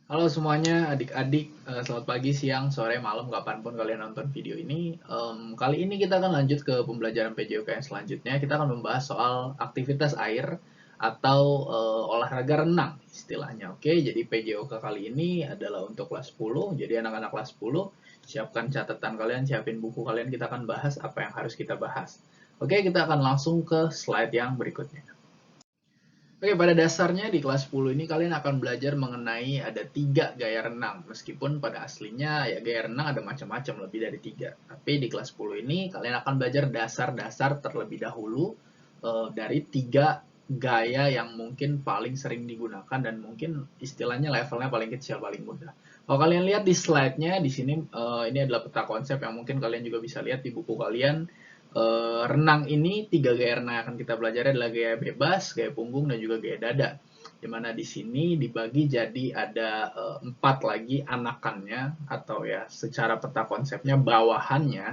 Halo semuanya, adik-adik, selamat pagi, siang, sore, malam, kapanpun kalian nonton video ini. Kali ini kita akan lanjut ke pembelajaran PJOK yang selanjutnya. Kita akan membahas soal aktivitas air atau olahraga renang istilahnya. Oke, jadi PJOK kali ini adalah untuk kelas 10. Jadi anak-anak kelas 10, siapkan catatan kalian, siapin buku kalian, kita akan bahas apa yang harus kita bahas. Oke, kita akan langsung ke slide yang berikutnya. Oke, pada dasarnya di kelas 10 ini kalian akan belajar mengenai ada 3 gaya renang. Meskipun pada aslinya ya gaya renang ada macam-macam, lebih dari 3. Tapi di kelas 10 ini kalian akan belajar dasar-dasar terlebih dahulu dari 3 gaya yang mungkin paling sering digunakan dan mungkin istilahnya levelnya paling kecil, paling mudah. Kalau kalian lihat di slide-nya di sini ini adalah peta konsep yang mungkin kalian juga bisa lihat di buku kalian. Renang ini 3 gaya renang yang akan kita pelajari adalah gaya bebas, gaya punggung, dan juga gaya dada. Dimana di sini dibagi jadi ada 4 lagi anakannya atau ya secara peta konsepnya bawahannya,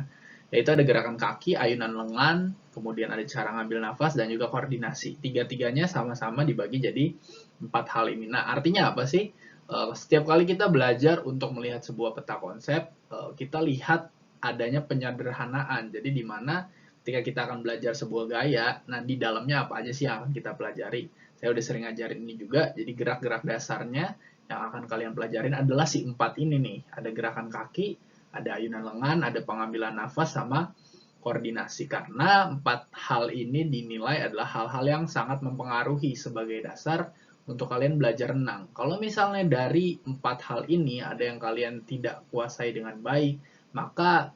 yaitu ada gerakan kaki, ayunan lengan, kemudian ada cara ngambil nafas dan juga koordinasi. Tiga-tiganya sama-sama dibagi jadi 4 hal ini. Nah, artinya apa sih? Setiap kali kita belajar untuk melihat sebuah peta konsep, kita lihat adanya penyederhanaan. Jadi di mana ketika kita akan belajar sebuah gaya, nah di dalamnya apa aja sih yang akan kita pelajari. Saya udah sering ngajarin ini juga, jadi gerak-gerak dasarnya yang akan kalian pelajarin adalah si 4 ini nih. Ada gerakan kaki, ada ayunan lengan, ada pengambilan nafas, sama koordinasi. Karena 4 hal ini dinilai adalah hal-hal yang sangat mempengaruhi sebagai dasar untuk kalian belajar renang. Kalau misalnya dari 4 hal ini ada yang kalian tidak kuasai dengan baik, maka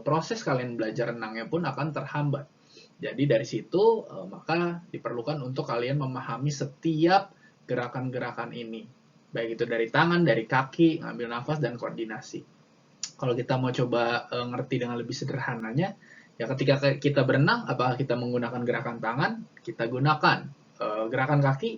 proses kalian belajar renangnya pun akan terhambat. Jadi dari situ maka diperlukan untuk kalian memahami setiap gerakan-gerakan ini. Baik itu dari tangan, dari kaki, ngambil nafas, dan koordinasi. Kalau kita mau coba ngerti dengan lebih sederhananya, ya ketika kita berenang, apakah kita menggunakan gerakan tangan? Kita gunakan. Gerakan kaki,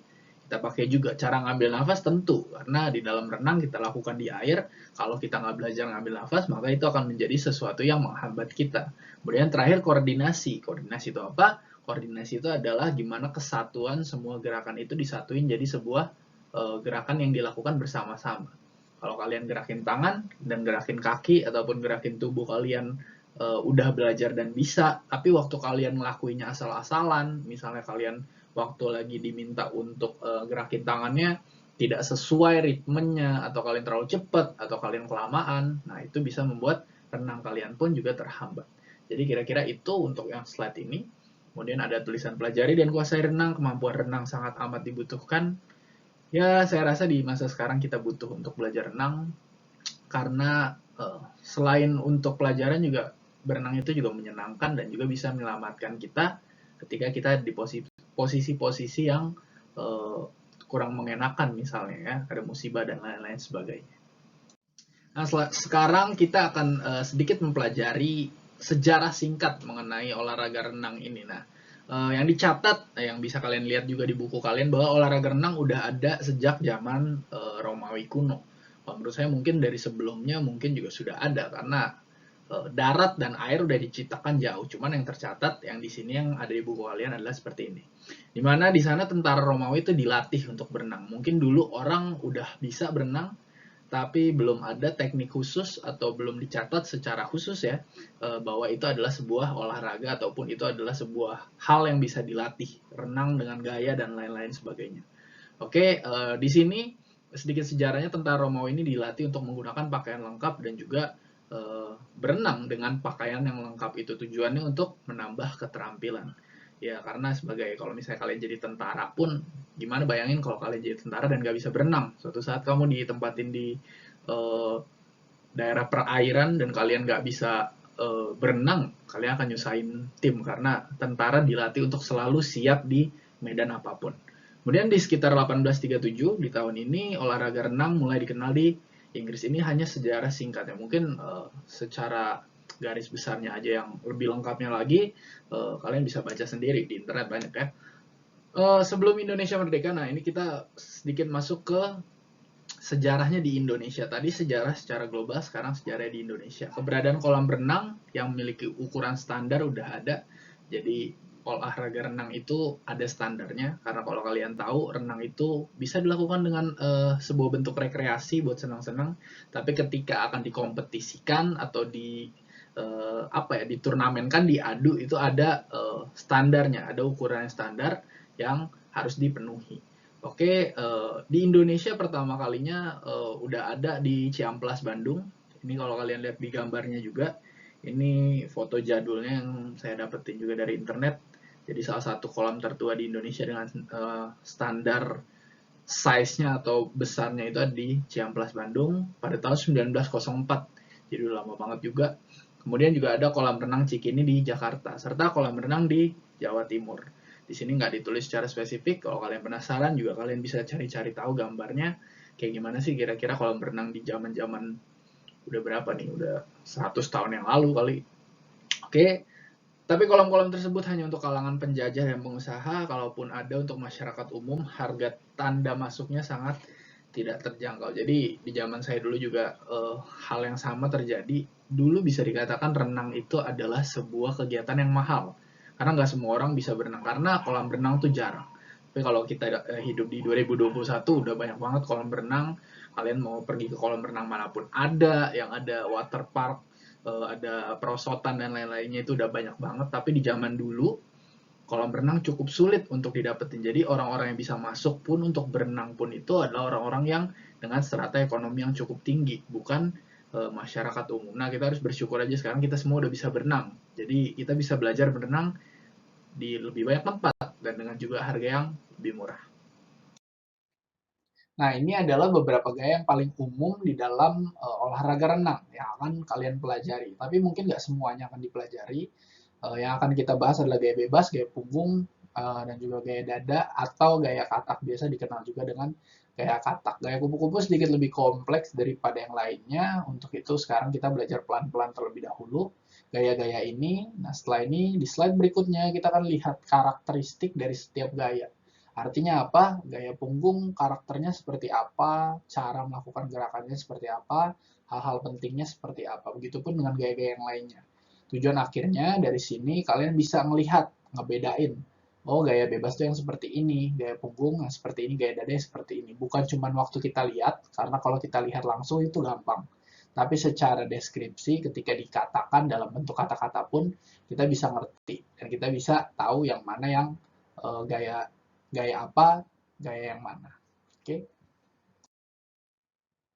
kita pakai juga. Cara ngambil nafas tentu, karena di dalam renang kita lakukan di air. Kalau kita nggak belajar ngambil nafas, maka itu akan menjadi sesuatu yang menghambat kita. Kemudian terakhir koordinasi. Koordinasi itu apa? Koordinasi itu adalah gimana kesatuan semua gerakan itu disatuin jadi sebuah gerakan yang dilakukan bersama-sama. Kalau kalian gerakin tangan dan gerakin kaki ataupun gerakin tubuh kalian udah belajar dan bisa, tapi waktu kalian ngelakuinnya asal-asalan, misalnya kalian waktu lagi diminta untuk gerakin tangannya tidak sesuai ritmenya, atau kalian terlalu cepat, atau kalian kelamaan, nah itu bisa membuat renang kalian pun juga terhambat. Jadi kira-kira itu untuk yang slide ini. Kemudian ada tulisan pelajari dan kuasai renang, kemampuan renang sangat amat dibutuhkan. Ya, saya rasa di masa sekarang kita butuh untuk belajar renang karena selain untuk pelajaran juga berenang itu juga menyenangkan dan juga bisa menyelamatkan kita ketika kita di posisi-posisi yang uh, kurang mengenakan misalnya ya, ada musibah dan lain-lain sebagainya. Nah, sekarang kita akan sedikit mempelajari sejarah singkat mengenai olahraga renang ini. Nah, yang dicatat, yang bisa kalian lihat juga di buku kalian, bahwa olahraga renang udah ada sejak zaman Romawi kuno. Menurut saya mungkin dari sebelumnya mungkin juga sudah ada, karena darat dan air udah diciptakan jauh. Cuman yang tercatat yang di sini yang ada di buku kalian adalah seperti ini. Dimana di sana tentara Romawi itu dilatih untuk berenang. Mungkin dulu orang udah bisa berenang, tapi belum ada teknik khusus atau belum dicatat secara khusus ya, bahwa itu adalah sebuah olahraga ataupun itu adalah sebuah hal yang bisa dilatih, renang dengan gaya dan lain-lain sebagainya. Oke, di sini sedikit sejarahnya, tentara Romawi ini dilatih untuk menggunakan pakaian lengkap dan juga berenang dengan pakaian yang lengkap. Itu tujuannya untuk menambah keterampilan. Ya, karena sebagai kalau misalnya kalian jadi tentara pun, gimana bayangin kalau kalian jadi tentara dan gak bisa berenang. Suatu saat kamu ditempatin di uh, daerah perairan dan kalian gak bisa berenang, kalian akan nyusahin tim karena tentara dilatih untuk selalu siap di medan apapun. Kemudian di sekitar 1837 di tahun ini olahraga renang mulai dikenal di Inggris. Ini hanya sejarah singkat ya, mungkin secara garis besarnya aja, yang lebih lengkapnya lagi kalian bisa baca sendiri di internet, banyak ya. Sebelum Indonesia merdeka, nah ini kita sedikit masuk ke sejarahnya di Indonesia. Tadi sejarah secara global, sekarang sejarah di Indonesia. Keberadaan kolam renang yang memiliki ukuran standar udah ada. Jadi olahraga renang itu ada standarnya, karena kalau kalian tahu renang itu bisa dilakukan dengan sebuah bentuk rekreasi buat senang-senang, tapi ketika akan dikompetisikan atau diturnamenkan, diadu, itu ada standarnya, ada ukuran standar yang harus dipenuhi. Oke, di Indonesia pertama kalinya udah ada di Ciamplas, Bandung. Ini kalau kalian lihat di gambarnya juga, ini foto jadulnya yang saya dapetin juga dari internet. Jadi salah satu kolam tertua di Indonesia dengan standar size-nya atau besarnya itu ada di Ciamplas, Bandung pada tahun 1904. Jadi udah lama banget juga. Kemudian juga ada kolam renang Cikini di Jakarta, serta kolam renang di Jawa Timur. Di sini nggak ditulis secara spesifik. Kalau kalian penasaran juga kalian bisa cari-cari tahu gambarnya kayak gimana sih kira-kira kolam renang di zaman-zaman udah berapa nih? Udah 100 tahun yang lalu kali. Oke, tapi kolam-kolam tersebut hanya untuk kalangan penjajah dan pengusaha. Kalaupun ada untuk masyarakat umum, harga tanda masuknya sangat tidak terjangkau. Jadi di zaman saya dulu juga hal yang sama terjadi. Dulu bisa dikatakan renang itu adalah sebuah kegiatan yang mahal. Karena nggak semua orang bisa berenang. Karena kolam renang tuh jarang. Tapi kalau kita hidup di 2021 udah banyak banget kolam renang. Kalian mau pergi ke kolam renang manapun ada, yang ada water park, ada perosotan dan lain-lainnya itu udah banyak banget. Tapi di zaman dulu kolam renang cukup sulit untuk didapetin. Jadi orang-orang yang bisa masuk pun untuk berenang pun itu adalah orang-orang yang dengan strata ekonomi yang cukup tinggi, bukan masyarakat umum. Nah, kita harus bersyukur aja sekarang kita semua udah bisa berenang. Jadi kita bisa belajar berenang di lebih banyak tempat dan dengan juga harga yang lebih murah. Nah, ini adalah beberapa gaya yang paling umum di dalam olahraga renang yang akan kalian pelajari. Tapi mungkin nggak semuanya akan dipelajari. Yang akan kita bahas adalah gaya bebas, gaya punggung, dan juga gaya dada atau gaya katak. Biasa dikenal juga dengan gaya katak. Gaya kupu-kupu sedikit lebih kompleks daripada yang lainnya. Untuk itu sekarang kita belajar pelan-pelan terlebih dahulu gaya-gaya ini. Nah, setelah ini di slide berikutnya kita akan lihat karakteristik dari setiap gaya. Artinya apa? Gaya punggung karakternya seperti apa, cara melakukan gerakannya seperti apa, hal-hal pentingnya seperti apa. Begitupun dengan gaya-gaya yang lainnya. Tujuan akhirnya dari sini kalian bisa melihat, ngebedain. Oh, gaya bebas tuh yang seperti ini, gaya punggung yang seperti ini, gaya dada yang seperti ini. Bukan cuma waktu kita lihat, karena kalau kita lihat langsung itu gampang. Tapi secara deskripsi ketika dikatakan dalam bentuk kata-kata pun kita bisa ngerti dan kita bisa tahu yang mana yang gaya gaya apa, gaya yang mana. Oke.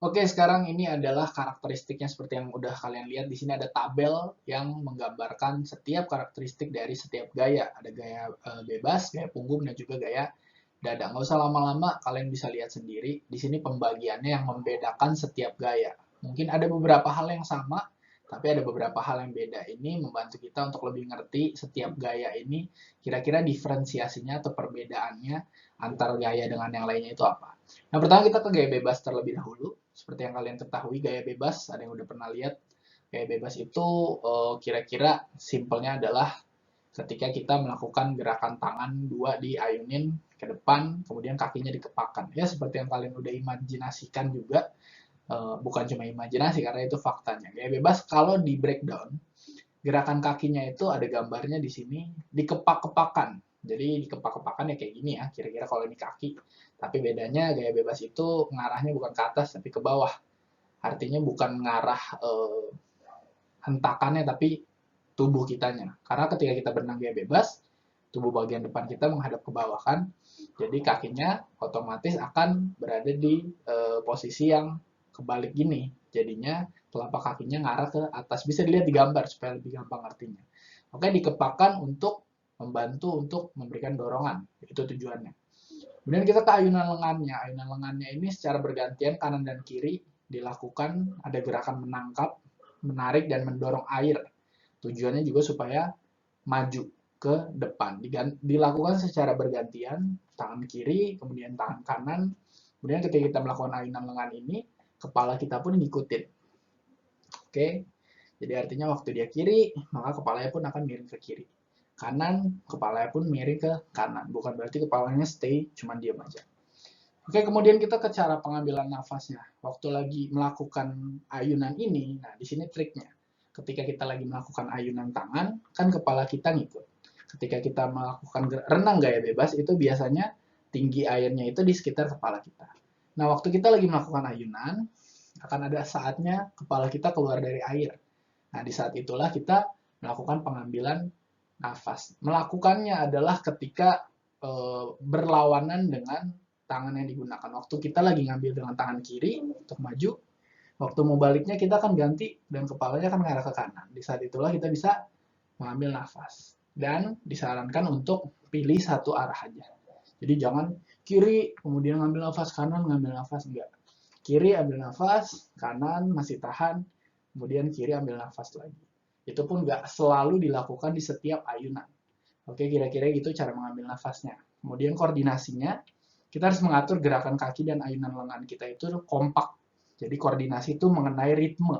Oke, sekarang ini adalah karakteristiknya seperti yang udah kalian lihat. Di sini ada tabel yang menggambarkan setiap karakteristik dari setiap gaya. Ada gaya bebas, gaya punggung, dan juga gaya dada. Nggak usah lama-lama, kalian bisa lihat sendiri. Di sini pembagiannya yang membedakan setiap gaya. Mungkin ada beberapa hal yang sama, tapi ada beberapa hal yang beda. Ini membantu kita untuk lebih ngerti setiap gaya ini, kira-kira diferensiasinya atau perbedaannya antara gaya dengan yang lainnya itu apa. Nah, pertama kita ke gaya bebas terlebih dahulu. Seperti yang kalian ketahui, gaya bebas, ada yang udah pernah lihat, gaya bebas itu kira-kira simpelnya adalah ketika kita melakukan gerakan tangan dua diayunin ke depan, kemudian kakinya dikepakkan. Ya, seperti yang kalian udah imajinasikan juga, bukan cuma imajinasi karena itu faktanya. Gaya bebas kalau di breakdown, gerakan kakinya itu ada gambarnya di sini, dikepak-kepakan. Jadi dikepak-kepakan ya kayak gini ya, kira-kira kalau ini kaki. Tapi bedanya gaya bebas itu ngarahnya bukan ke atas tapi ke bawah. Artinya bukan ngarah hentakannya tapi tubuh kitanya. Karena ketika kita berenang gaya bebas, tubuh bagian depan kita menghadap ke bawah kan. Jadi kakinya otomatis akan berada di posisi yang kebalik gini. Jadinya telapak kakinya ngarah ke atas. Bisa dilihat di gambar supaya lebih gampang artinya. Oke, dikepakkan untuk membantu untuk memberikan dorongan. Itu tujuannya. Kemudian kita ke ayunan lengannya. Ayunan lengannya ini secara bergantian kanan dan kiri dilakukan, ada gerakan menangkap, menarik, dan mendorong air. Tujuannya juga supaya maju ke depan. Dilakukan secara bergantian, tangan kiri, kemudian tangan kanan. Kemudian ketika kita melakukan ayunan lengan ini, kepala kita pun ngikutin. Oke, jadi artinya waktu dia kiri, maka kepalanya pun akan miring ke kiri. Kanan, kepalanya pun miring ke kanan. Bukan berarti kepalanya stay, cuma diam aja. Oke, kemudian kita ke cara pengambilan nafasnya. Waktu lagi melakukan ayunan ini, nah di sini triknya. Ketika kita lagi melakukan ayunan tangan, kan kepala kita ngikut. ketika kita melakukan renang gaya bebas itu biasanya tinggi airnya itu di sekitar kepala kita. Nah, waktu kita lagi melakukan ayunan, akan ada saatnya kepala kita keluar dari air. Nah, di saat itulah kita melakukan pengambilan nafas. Melakukannya adalah ketika berlawanan dengan tangan yang digunakan. Waktu kita lagi ngambil dengan tangan kiri untuk maju, waktu mau baliknya kita akan ganti dan kepalanya akan mengarah ke kanan. Di saat itulah kita bisa mengambil nafas. Dan disarankan untuk pilih satu arah aja. Jadi jangan kiri, kemudian ngambil nafas, kanan, ngambil nafas, enggak. Kiri ambil nafas, kanan masih tahan, kemudian kiri ambil nafas lagi. Itu pun nggak selalu dilakukan di setiap ayunan. Oke, kira-kira gitu cara mengambil nafasnya. Kemudian koordinasinya, kita harus mengatur gerakan kaki dan ayunan lengan kita itu kompak. Jadi koordinasi itu mengenai ritme,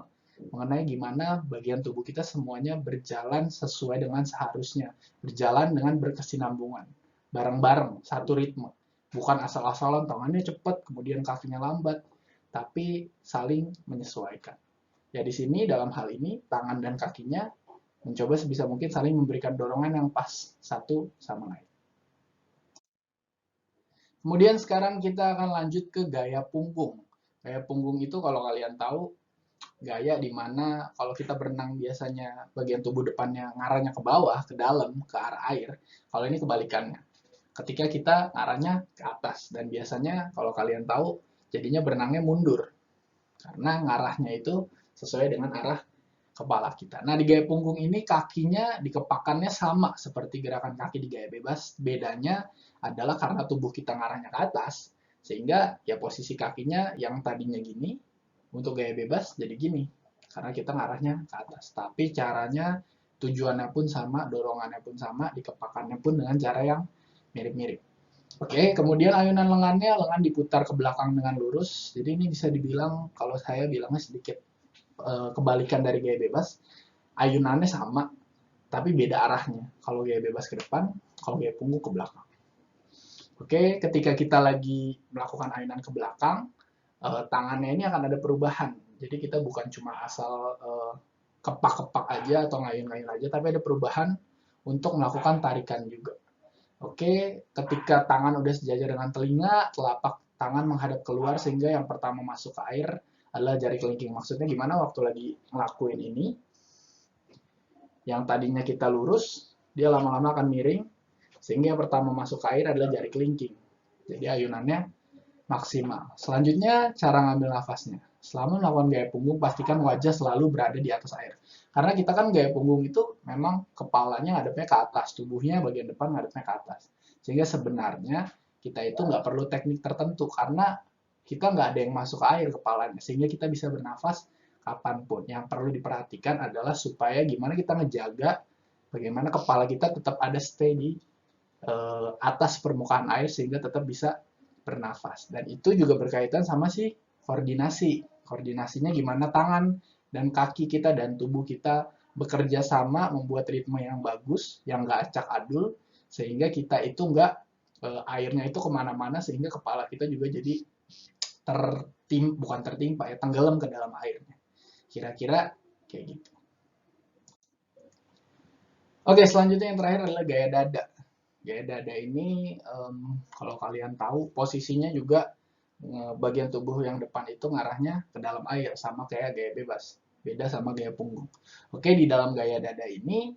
mengenai gimana bagian tubuh kita semuanya berjalan sesuai dengan seharusnya, berjalan dengan berkesinambungan, bareng-bareng, satu ritme. Bukan asal-asalan tangannya cepat, kemudian kakinya lambat, tapi saling menyesuaikan. Ya di sini dalam hal ini tangan dan kakinya mencoba sebisa mungkin saling memberikan dorongan yang pas satu sama lain. Kemudian sekarang kita akan lanjut ke gaya punggung. Gaya punggung itu kalau kalian tahu gaya di mana kalau kita berenang biasanya bagian tubuh depannya ngarahnya ke bawah, ke dalam, ke arah air. Kalau ini kebalikannya. Ketika kita ngarahnya ke atas dan biasanya kalau kalian tahu jadinya berenangnya mundur karena ngarahnya itu sesuai dengan arah kepala kita. Nah, di gaya punggung ini kakinya dikepakannya sama seperti gerakan kaki di gaya bebas. Bedanya adalah karena tubuh kita ngarahnya ke atas, sehingga ya posisi kakinya yang tadinya gini, untuk gaya bebas jadi gini. Karena kita ngarahnya ke atas. Tapi caranya, tujuannya pun sama, dorongannya pun sama, dikepakannya pun dengan cara yang mirip-mirip. Oke, kemudian ayunan lengannya, lengan diputar ke belakang dengan lurus. Jadi ini bisa dibilang, kalau saya bilangnya sedikit kebalikan dari gaya bebas, ayunannya sama, tapi beda arahnya. Kalau gaya bebas ke depan, kalau gaya punggung ke belakang. Oke, ketika kita lagi melakukan ayunan ke belakang, tangannya ini akan ada perubahan. Jadi kita bukan cuma asal kepak-kepak aja atau ngayun-ngayun aja, tapi ada perubahan untuk melakukan tarikan juga. Oke, ketika tangan udah sejajar dengan telinga, telapak tangan menghadap keluar sehingga yang pertama masuk ke air adalah jari kelingking. Maksudnya gimana waktu lagi ngelakuin ini, yang tadinya kita lurus, dia lama-lama akan miring, sehingga yang pertama masuk ke air adalah jari kelingking. Jadi ayunannya maksimal. Selanjutnya, cara ngambil nafasnya. Selama melakukan gaya punggung, pastikan wajah selalu berada di atas air. Karena kita kan gaya punggung itu memang kepalanya ngadepnya ke atas, tubuhnya bagian depan ngadepnya ke atas. Sehingga sebenarnya kita itu nggak perlu teknik tertentu, karena kita nggak ada yang masuk ke air kepalanya, sehingga kita bisa bernafas kapanpun. Yang perlu diperhatikan adalah supaya gimana kita ngejaga bagaimana kepala kita tetap ada stay di atas permukaan air sehingga tetap bisa bernafas. Dan itu juga berkaitan sama si koordinasi. Koordinasinya gimana tangan dan kaki kita dan tubuh kita bekerja sama membuat ritme yang bagus, yang nggak acak adul, sehingga kita itu nggak airnya itu kemana-mana sehingga kepala kita juga jadi bukan tertimpa ya, tenggelam ke dalam airnya. Kira-kira kayak gitu. Oke, selanjutnya yang terakhir adalah gaya dada. Gaya dada ini kalau kalian tahu posisinya juga bagian tubuh yang depan itu ngarahnya ke dalam air sama kayak gaya bebas. Beda sama gaya punggung. Oke, di dalam gaya dada ini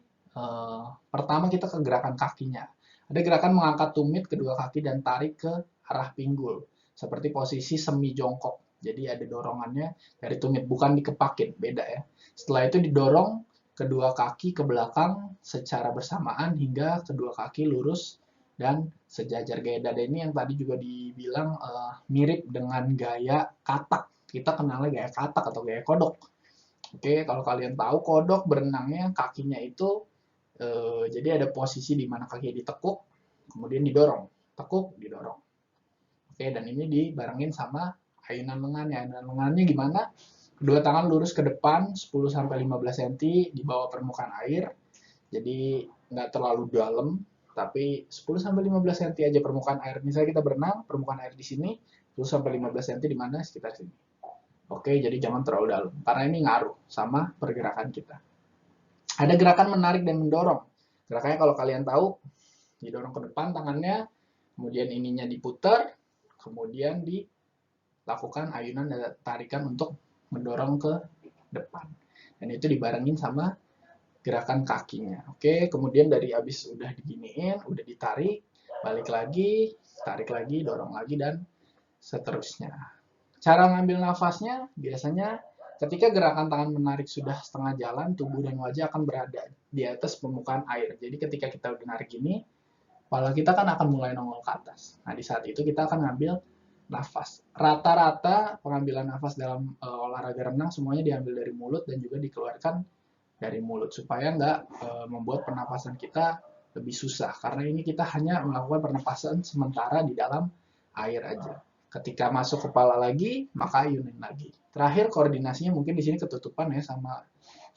pertama kita ke gerakan kakinya. Ada gerakan mengangkat tumit kedua kaki dan tarik ke arah pinggul. Seperti posisi semi jongkok. Jadi ada dorongannya dari tumit, bukan dikepakin, beda ya. Setelah itu didorong kedua kaki ke belakang secara bersamaan hingga kedua kaki lurus dan sejajar. Gaya dada ini yang tadi juga dibilang mirip dengan gaya katak. Kita kenalnya gaya katak atau gaya kodok. Oke, kalau kalian tahu kodok berenangnya kakinya itu jadi ada posisi di mana kakinya ditekuk, kemudian didorong, tekuk, didorong. Oke, dan ini dibarengin sama ayunan lengannya. Ayunan lengannya gimana? Kedua tangan lurus ke depan 10-15 cm di bawah permukaan air. Jadi nggak terlalu dalam, tapi 10-15 cm aja permukaan air. Misalnya kita berenang, permukaan air di sini 10-15 cm di mana? Sekitar sini. Oke, jadi jangan terlalu dalam, karena ini ngaruh sama pergerakan kita. Ada gerakan menarik dan mendorong. Gerakannya kalau kalian tahu, didorong ke depan tangannya, kemudian ininya diputar, kemudian dilakukan ayunan dan tarikan untuk mendorong ke depan. Dan itu dibarengin sama gerakan kakinya. Oke, kemudian dari habis udah diginiin, udah ditarik, balik lagi, tarik lagi, dorong lagi, dan seterusnya. Cara ngambil nafasnya biasanya ketika gerakan tangan menarik sudah setengah jalan, tubuh dan wajah akan berada di atas permukaan air. Jadi ketika kita udah narik gini, kepala kita kan akan mulai nongol ke atas. Nah, di saat itu kita akan ngambil nafas. Rata-rata pengambilan nafas dalam olahraga renang semuanya diambil dari mulut dan juga dikeluarkan dari mulut supaya nggak membuat pernapasan kita lebih susah. Karena ini kita hanya melakukan pernapasan sementara di dalam air aja. Ketika masuk kepala lagi, maka ayunin lagi. Terakhir koordinasinya mungkin di sini ketutupan ya sama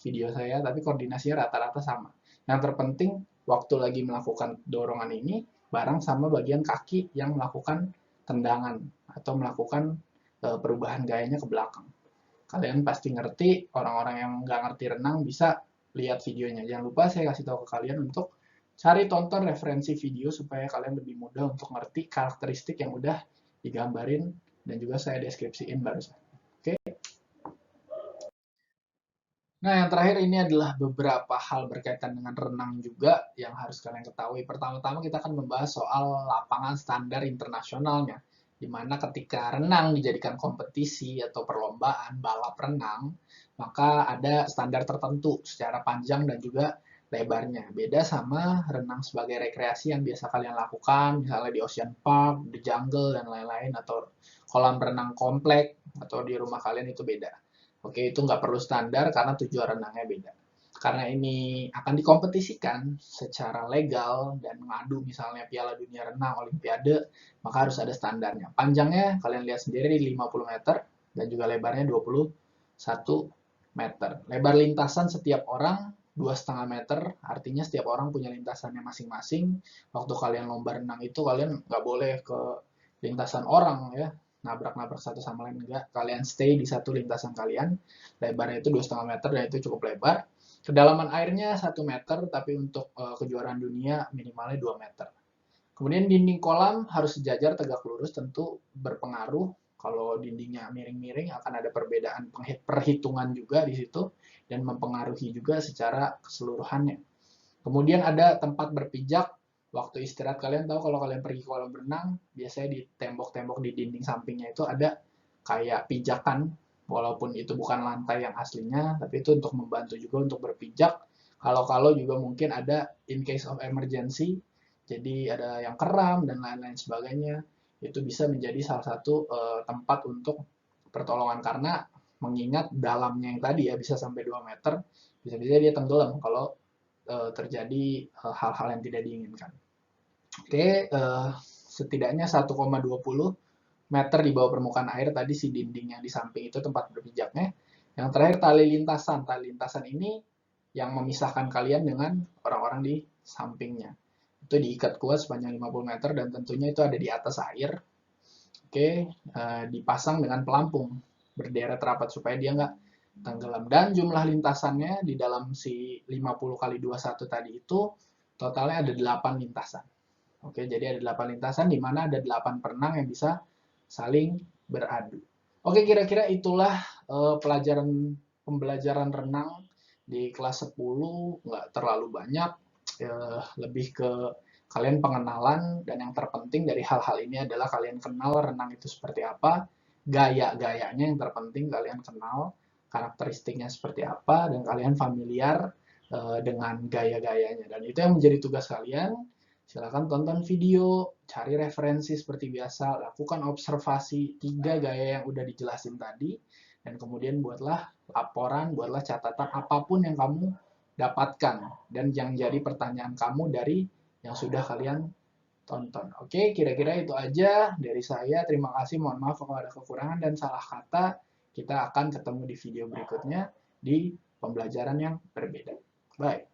video saya, tapi koordinasinya rata-rata sama. Yang terpenting waktu lagi melakukan dorongan ini bareng sama bagian kaki yang melakukan tendangan atau melakukan perubahan gayanya ke belakang. Kalian pasti ngerti, orang-orang yang nggak ngerti renang bisa lihat videonya. Jangan lupa saya kasih tahu ke kalian untuk cari tonton referensi video supaya kalian lebih mudah untuk ngerti karakteristik yang udah digambarin dan juga saya deskripsiin barusan. Oke. Nah, yang terakhir ini adalah beberapa hal berkaitan dengan renang juga yang harus kalian ketahui. Pertama-tama kita akan membahas soal lapangan standar internasionalnya, di mana ketika renang dijadikan kompetisi atau perlombaan balap renang, maka ada standar tertentu secara panjang dan juga lebarnya. Beda sama renang sebagai rekreasi yang biasa kalian lakukan, misalnya di Ocean Park, di jungle, dan lain-lain, atau kolam renang komplek, atau di rumah kalian itu beda. Oke, itu nggak perlu standar karena tujuan renangnya beda. Karena ini akan dikompetisikan secara legal dan mengadu misalnya Piala Dunia Renang Olimpiade, maka harus ada standarnya. Panjangnya kalian lihat sendiri 50 meter dan juga lebarnya 21 meter. Lebar lintasan setiap orang 2,5 meter, artinya setiap orang punya lintasannya masing-masing. Waktu kalian lomba renang itu kalian nggak boleh ke lintasan orang ya, nabrak-nabrak satu sama lain, enggak. Kalian stay di satu lintasan kalian. Lebarnya itu 2,5 meter dan itu cukup lebar. Kedalaman airnya 1 meter, tapi untuk kejuaraan dunia minimalnya 2 meter. Kemudian dinding kolam harus sejajar tegak lurus, tentu berpengaruh. Kalau dindingnya miring-miring akan ada perbedaan perhitungan juga di situ dan mempengaruhi juga secara keseluruhannya. Kemudian ada tempat berpijak. Waktu istirahat kalian tahu kalau kalian pergi ke kolam renang, biasanya di tembok-tembok di dinding sampingnya itu ada kayak pijakan, walaupun itu bukan lantai yang aslinya, tapi itu untuk membantu juga untuk berpijak. Kalau juga mungkin ada in case of emergency, jadi ada yang keram dan lain-lain sebagainya, itu bisa menjadi salah satu tempat untuk pertolongan karena mengingat dalamnya yang tadi ya bisa sampai 2 meter, bisa-bisa dia tenggelam kalau terjadi hal-hal yang tidak diinginkan. Oke, setidaknya 1,20 meter di bawah permukaan air tadi si dinding yang di samping itu tempat berpijaknya. Yang terakhir tali lintasan. Tali lintasan ini yang memisahkan kalian dengan orang-orang di sampingnya. Itu diikat kuat sepanjang 50 meter dan tentunya itu ada di atas air. Oke, dipasang dengan pelampung berderet rapat supaya dia nggak tenggelam. Dan jumlah lintasannya di dalam si 50 kali 21 tadi itu totalnya ada 8 lintasan. Oke, jadi ada 8 lintasan di mana ada 8 perenang yang bisa saling beradu. Oke, kira-kira itulah pembelajaran renang di kelas 10, nggak terlalu banyak, lebih ke kalian pengenalan, dan yang terpenting dari hal-hal ini adalah kalian kenal renang itu seperti apa, gaya-gayanya yang terpenting kalian kenal, karakteristiknya seperti apa, dan kalian familiar dengan gaya-gayanya. Dan itu yang menjadi tugas kalian. Silakan tonton video, cari referensi seperti biasa, lakukan observasi 3 gaya yang udah dijelasin tadi, dan kemudian buatlah laporan, buatlah catatan apapun yang kamu dapatkan, dan yang jadi pertanyaan kamu dari yang sudah kalian tonton. Oke, kira-kira itu aja dari saya. Terima kasih, mohon maaf kalau ada kekurangan dan salah kata. Kita akan ketemu di video berikutnya di pembelajaran yang berbeda. Bye.